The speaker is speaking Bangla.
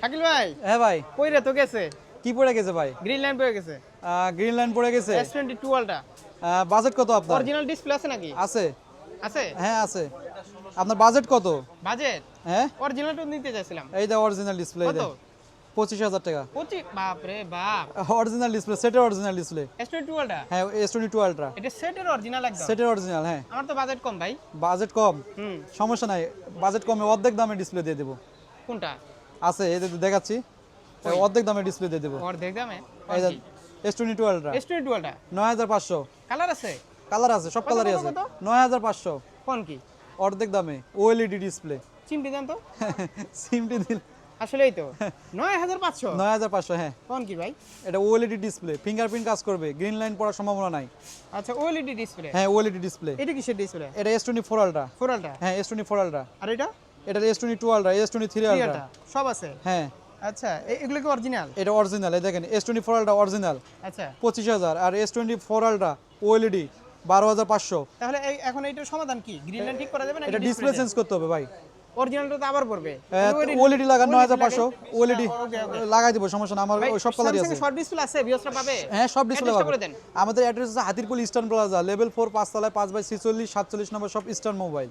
শাকিল ভাই, হ্যাঁ ভাই, পইরা তো গেছে, কি পড়ে গেছে ভাই? গ্রিন লাইন পড়ে গেছে। গ্রিন লাইন পড়ে গেছে। S22 আলটা বাজেট কত আপনার? অরিজিনাল ডিসপ্লে আছে নাকি? আছে, আছে। হ্যাঁ আছে। আপনার বাজেট কত? বাজেট হ্যাঁ, অরিজিনালটা নিতে চাইছিলাম। এই যে অরিজিনাল ডিসপ্লে, এই কত? যে 25,000 টাকা। 25? বাপ রে বাপ। অরিজিনাল ডিসপ্লে, সেটের অরিজিনাল ডিসপ্লে। S22 আলটা হ্যাঁ, S22 আলট্রা এটা সেটের অরিজিনাল একদম। সেটের অরিজিনাল। হ্যাঁ, আমার তো বাজেট কম ভাই। বাজেট কম, হুম, সমস্যা নাই, বাজেট কমে অর্ধেক দামে ডিসপ্লে দিয়ে দেবো। কোনটা? আছে, এই যে দেখাচ্ছি, অর্ধেক দামে ডিসপ্লে দিয়ে দেবো। অর্ধেক দামে? এই যে S22 আলট্রা S22 আলটা 9,500। কালার আছে? কালার আছে, সব কালারই আছে। কত? 9,500 কোন কি? অর্ধেক দামে, OLED ডিসপ্লে। চিমটি দেন তো। সিমটি দিল আসলেই তো 9500। 9,500। হ্যাঁ, কোন কি ভাই? এটা OLED ডিসপ্লে, ফিঙ্গারপ্রিন্ট কাজ করবে, গ্রিন লাইন পড়ার সম্ভাবনা নাই। আচ্ছা, OLED ডিসপ্লে। হ্যাঁ, OLED ডিসপ্লে। এটা কিসের ডিসপ্লে? এটা S24 আলট্রা। 4 আলটা। হ্যাঁ, S24 আলট্রা। আর এটা? এটা S22 আলট্রা, S23 3 আলট্রা। আলটা সব আছে। হ্যাঁ, আচ্ছা, এগুলো কি অরিজিনাল? এটা অরিজিনাল। এই দেখেন, S24 আলট্রা অরিজিনাল আচ্ছা, 25,000, আর S24 আলট্রা OLED 12,500। তাহলে এখন এইটার সমাধান কি? গ্রিন লাইন ঠিক করা যাবে নাকি এটা ডিসপ্লে চেঞ্জ করতে হবে ভাই। অরিজিনালটা তো আবার পড়বে। OLED লাগান 9,500, OLED ওকে, ওকে। লাগাই দেবো, সমস্যা না, আমার ওই সব কালারই আছে। শর্ট ডিসপ্লে আছে, ভিউয়ার্সরা পাবে? হ্যাঁ, সব ডিসপ্লে অ্যাড্রেসটা পাবে। বলে দেন। আমাদের অ্যাড্রেস আছে হাতিরপুল ইস্টার্ন প্লাজা, লেভেল 4, 5 তলায় 5/46 নম্বর, সব ইস্টার্ন মোবাইল।